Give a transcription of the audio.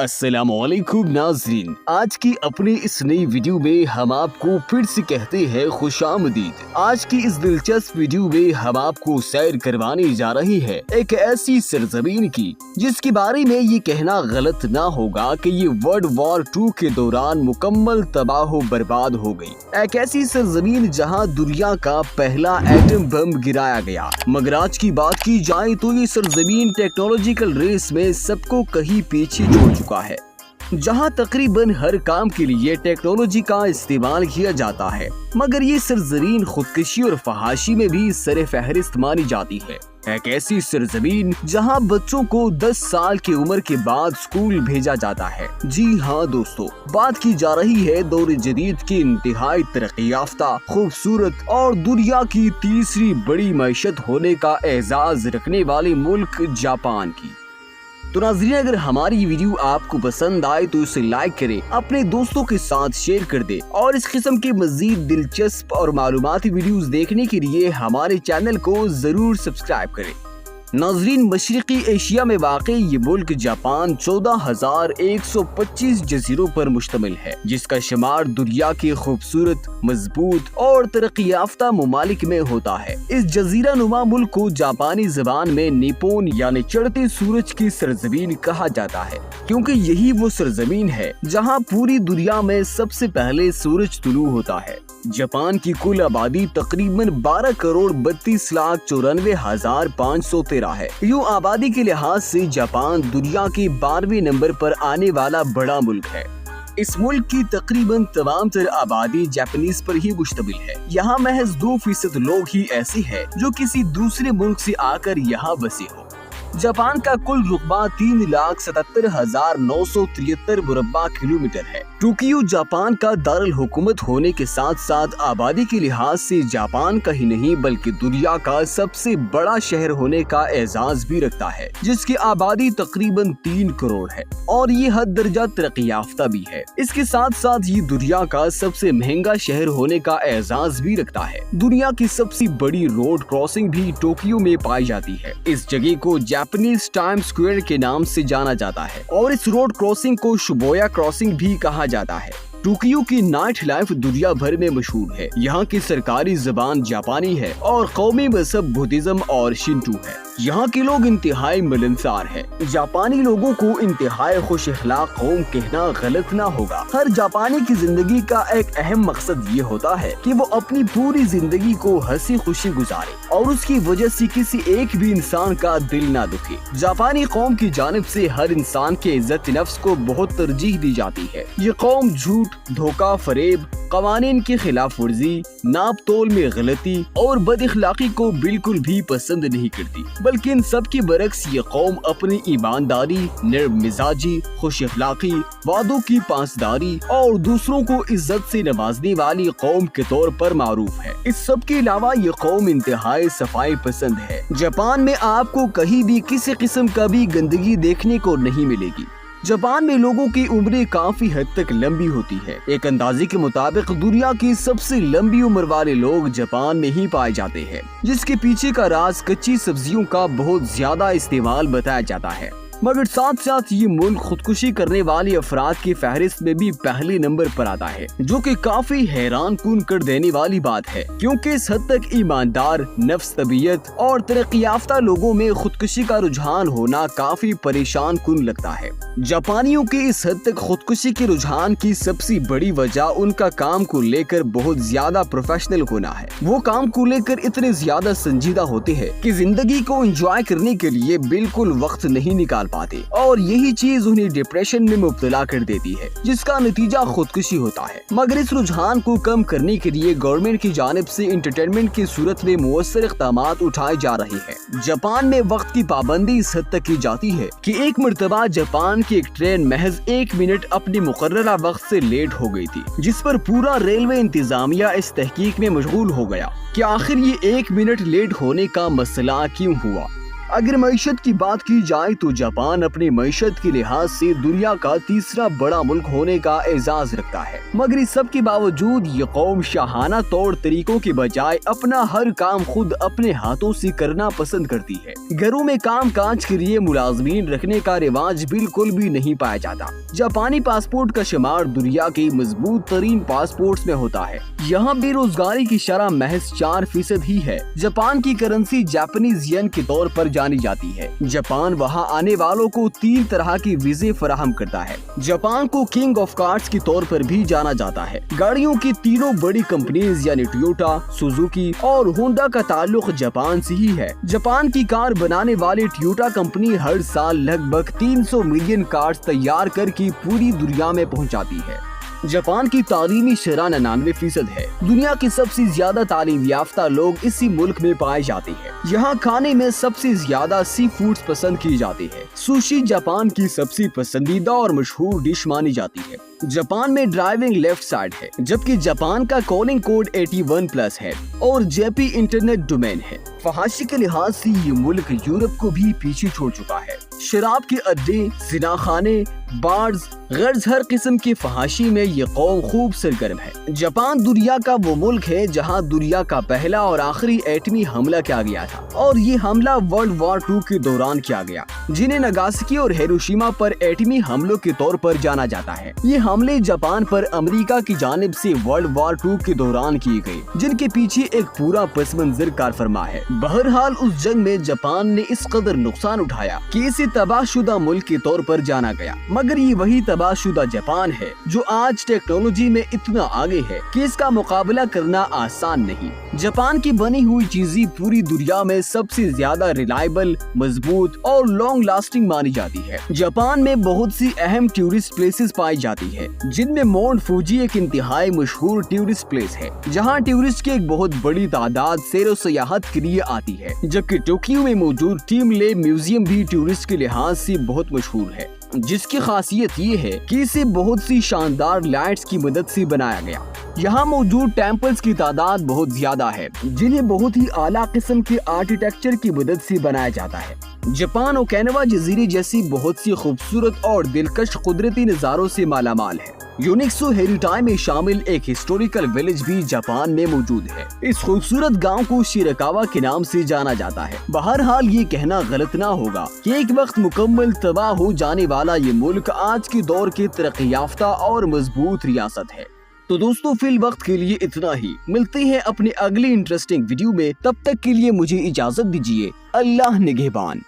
अस्सलाम वालेकुम नाज़रीन, आज की अपनी इस नई वीडियो में हम आपको फिर से कहते हैं खुशामदीद। आज की इस दिलचस्प वीडियो में हम आपको सैर करवाने जा रही है एक ऐसी सरजमीन की जिसके बारे में ये कहना गलत ना होगा कि ये वर्ल्ड वॉर 2 के दौरान मुकम्मल तबाह बर्बाद हो गई। एक ऐसी सरजमीन जहाँ दुनिया का पहला एटम बम गिराया गया। मगर आज की बात की जाए तो ये सरजमीन टेक्नोलॉजिकल रेस में सबको कहीं पीछे छोड़ चुका है, जहां तकरीबन हर काम के लिए टेक्नोलॉजी का इस्तेमाल किया जाता है। मगर ये सरजमीन खुदकुशी और फहाशी में भी सरे फहरिस्त मानी जाती है। एक ऐसी सरजमीन जहां बच्चों को 10 साल की उम्र के बाद स्कूल भेजा जाता है। जी हाँ दोस्तों, बात की जा रही है दौर जदीद की इंतहाई तरक्की याफ्ता, खूबसूरत और दुनिया की तीसरी बड़ी मईशत होने का एजाज रखने वाले मुल्क जापान की। तो नाज़रीन, अगर हमारी वीडियो आपको पसंद आए तो इसे लाइक करें, अपने दोस्तों के साथ शेयर कर दें और इस किस्म के मजीद दिलचस्प और मालूमाती वीडियोस देखने के लिए हमारे चैनल को जरूर सब्सक्राइब करें। नाज़रीन, मशरिकी एशिया में वाक़ई ये मुल्क जापान 14,125 जजीरों पर मुश्तमिल है, जिसका शुमार दुनिया के खूबसूरत, मजबूत और तरक्की याफ्ता ममालिक में होता है। इस जजीरा नुमा मुल्क को जापानी ज़बान में निपोन यानी चढ़ते सूरज की सरजमीन कहा जाता है, क्योंकि यही वो सरजमीन है जहाँ पूरी दुनिया में सबसे पहले सूरज तुलू होता है। जापान की कुल आबादी तकरीबन 12,32,94,513 है। यूँ आबादी के लिहाज से जापान दुनिया के 12वें नंबर पर आने वाला बड़ा मुल्क है। इस मुल्क की तकरीबन तमाम तर आबादी जापानीज पर ही मुश्तमिल है। यहाँ महज 2% लोग ही ऐसे हैं जो किसी दूसरे मुल्क से आकर यहाँ बसे हो। जापान का कुल रुकबा 3,77,973 मुरब्बा किलोमीटर है। टोक्यो जापान का दारुल हुकूमत होने के साथ साथ आबादी के लिहाज से जापान का ही नहीं बल्कि दुनिया का सबसे बड़ा शहर होने का एजाज भी रखता है, जिसकी आबादी तकरीबन 3 करोड़ है और ये हद दर्जा तरक्की याफ्ता भी है। इसके साथ साथ ये दुनिया का सबसे महंगा शहर होने का एजाज भी रखता है। दुनिया की सबसे बड़ी रोड क्रॉसिंग भी टोक्यो में पाई जाती है। इस जगह को जापानीज टाइम स्क्वायर के नाम से जाना जाता है और इस रोड क्रॉसिंग को शिबुया क्रॉसिंग भी कहा जाता है। टोक्यो की नाइट लाइफ दुनिया भर में मशहूर है। यहाँ की सरकारी जबान जापानी है और कौमी मजहब बुद्धिज्म और शिंटू है। यहाँ के लोग इंतहाई मिलनसार है। जापानी लोगों को इंतहाई खुश अखलाक कौम कहना गलत ना होगा। हर जापानी की जिंदगी का एक अहम मकसद ये होता है कि वो अपनी पूरी जिंदगी को हंसी खुशी गुजारे और उसकी वजह से किसी एक भी इंसान का दिल ना दुखे। जापानी कौम की जानिब से हर इंसान के इज्जत नफ्स को बहुत तरजीह दी जाती है। ये कौम झूठ, धोखा, फरेब, कवानीन की खिलाफ वर्जी, नाप तोल में गलती और बदअखलाकी को बिल्कुल भी पसंद नहीं करती, बल्कि इन सब के बरक्स ये कौम अपनी ईमानदारी, नर्म मिजाजी, खुश अखलाकी, वादों की पासदारी और दूसरों को इज्जत से नवाजने वाली कौम के तौर पर मारूफ है। इस सब के अलावा ये कौम इंतहाई सफाई पसंद है। जापान में आपको कहीं भी किसी किस्म का भी गंदगी देखने को नहीं मिलेगी। जापान में लोगों की उम्रें काफी हद तक लंबी होती है। एक अंदाजे के मुताबिक दुनिया की सबसे लंबी उम्र वाले लोग जापान में ही पाए जाते हैं, जिसके पीछे का राज कच्ची सब्जियों का बहुत ज्यादा इस्तेमाल बताया जाता है। मगर साथ साथ ये मुल्क खुदकुशी करने वाले अफराद की फहरिस्त में भी पहले नंबर पर आता है, जो कि काफी हैरान कुन कर देने वाली बात है, क्योंकि इस हद तक ईमानदार, नफ्स तबीयत और तरक्की याफ्ता लोगों में खुदकुशी का रुझान होना काफी परेशान कुन लगता है। जापानियों के इस हद तक खुदकुशी के रुझान की सबसे बड़ी वजह उनका काम को लेकर बहुत ज्यादा प्रोफेशनल होना है। वो काम को लेकर इतने ज्यादा संजीदा होते हैं कि जिंदगी को एंजॉय करने के लिए बिल्कुल वक्त नहीं निकाल पाते और यही चीज उन्हें डिप्रेशन में मुब्तला कर देती है, जिसका नतीजा खुदकुशी होता है। मगर इस रुझान को कम करने के लिए गवर्नमेंट की जानिब से एंटरटेनमेंट की सूरत में मुअस्सर इक़दामात उठाए जा रहे हैं। जापान में वक्त की पाबंदी इस हद तक की जाती है कि एक मर्तबा जापान की एक ट्रेन महज 1 मिनट अपने मुकर्ररा वक्त से लेट हो गई थी, जिस पर पूरा रेलवे इंतजामिया इस तहकीक में मशगूल हो गया कि आखिर ये 1 मिनट लेट होने का मसला क्यों हुआ। اگر معیشت کی بات کی جائے تو جاپان اپنی معیشت کے لحاظ سے دنیا کا تیسرا بڑا ملک ہونے کا اعزاز رکھتا ہے، مگر اس سب کے باوجود یہ قوم شاہانہ طور طریقوں کے بجائے اپنا ہر کام خود اپنے ہاتھوں سے کرنا پسند کرتی ہے۔ گھروں میں کام کاج کے لیے ملازمین رکھنے کا رواج بالکل بھی نہیں پایا جاتا۔ جاپانی پاسپورٹ کا شمار دنیا کے مضبوط ترین پاسپورٹس میں ہوتا ہے۔ یہاں بے روزگاری کی شرح محض 4% ہی ہے۔ جاپان کی کرنسی جاپانیز ین کے طور پر جانی جاتی ہے۔ جاپان وہاں آنے والوں کو 3 طرح کے ویزے فراہم کرتا ہے۔ جاپان کو کنگ آف کارز کے طور پر بھی جانا جاتا ہے۔ گاڑیوں کی تینوں بڑی کمپنیز یعنی ٹویوٹا، سوزوکی اور ہونڈا کا تعلق جاپان سے ہی ہے۔ جاپان کی کار بنانے والی ٹویوٹا کمپنی ہر سال لگ بھگ 300 ملین کارز تیار کر کے پوری دنیا میں پہنچاتی ہے۔ جاپان کی تعلیمی شرح 99% ہے۔ دنیا کے سب سے زیادہ تعلیم یافتہ لوگ اسی ملک میں پائے جاتے ہیں۔ یہاں کھانے میں سب سے زیادہ سی فوڈز پسند کی جاتی ہے۔ سوشی جاپان کی سب سے پسندیدہ اور مشہور ڈش مانی جاتی ہے۔ جاپان میں ڈرائیونگ لیفٹ سائیڈ ہے، جبکہ جاپان کا کالنگ کوڈ 81+ ہے اور JP انٹرنیٹ ڈومین ہے۔ فحاشی کے لحاظ سے یہ ملک یورپ کو بھی پیچھے چھوڑ چکا ہے۔ شراب کے اڈے، زنا خانے، بارز، غرض ہر قسم کی فحاشی میں یہ قوم خوب سرگرم ہے۔ جاپان دنیا کا وہ ملک ہے جہاں دنیا کا پہلا اور آخری ایٹمی حملہ کیا گیا تھا، اور یہ حملہ ورلڈ وار 2 کے دوران کیا گیا، جنہیں ناگاسکی اور ہیروشیما پر ایٹمی حملوں کے طور پر جانا جاتا ہے۔ یہ حملے جاپان پر امریکہ کی جانب سے ورلڈ وار 2 کے دوران کیے گئے، جن کے پیچھے ایک پورا پس منظر کار فرما ہے۔ بہرحال اس جنگ میں جاپان نے اس قدر نقصان اٹھایا کہ اسے تباہ شدہ ملک کے طور پر جانا گیا، مگر یہ وہی تباہ شدہ جاپان ہے جو آج ٹیکنالوجی میں اتنا آگے ہے کہ اس کا مقابلہ کرنا آسان نہیں۔ جاپان کی بنی ہوئی چیزیں پوری دنیا میں سب سے زیادہ ریلائبل، مضبوط اور لانگ لاسٹنگ مانی جاتی ہے۔ جاپان میں بہت سی اہم ٹورسٹ پلیسز پائی جاتی ہے، جن میں مونٹ فوجی ایک انتہائی مشہور ٹورسٹ پلیس ہے، جہاں ٹورسٹ کی ایک بہت بڑی تعداد سیر و سیاحت کے لیے آتی ہے، جبکہ ٹوکیو میں موجود ٹیم لے میوزیم بھی ٹورسٹ کے لحاظ سے بہت مشہور ہے، جس کی خاصیت یہ ہے کہ اسے بہت سی شاندار لائٹس کی مدد سے بنایا گیا۔ یہاں موجود ٹیمپلز کی تعداد بہت زیادہ ہے، جنہیں بہت ہی اعلیٰ قسم کے آرکیٹیکچر کی مدد سے بنایا جاتا ہے۔ جاپان اوکیناوا جزیرے جیسی بہت سی خوبصورت اور دلکش قدرتی نظاروں سے مالا مال ہے۔ یونیکسو ہیریٹائی میں شامل ایک ہسٹوریکل ویلیج بھی جاپان میں موجود ہے۔ اس خوبصورت گاؤں کو شیراکاوا کے نام سے جانا جاتا ہے۔ بہرحال یہ کہنا غلط نہ ہوگا کہ ایک وقت مکمل تباہ ہو جانے والا یہ ملک آج کے دور کے ترقی یافتہ اور مضبوط ریاست ہے۔ تو دوستو فی الوقت کے لیے اتنا ہی، ملتے ہیں اپنے اگلی انٹرسٹنگ ویڈیو میں، تب تک کے لیے مجھے اجازت دیجیے۔ اللہ نگہبان۔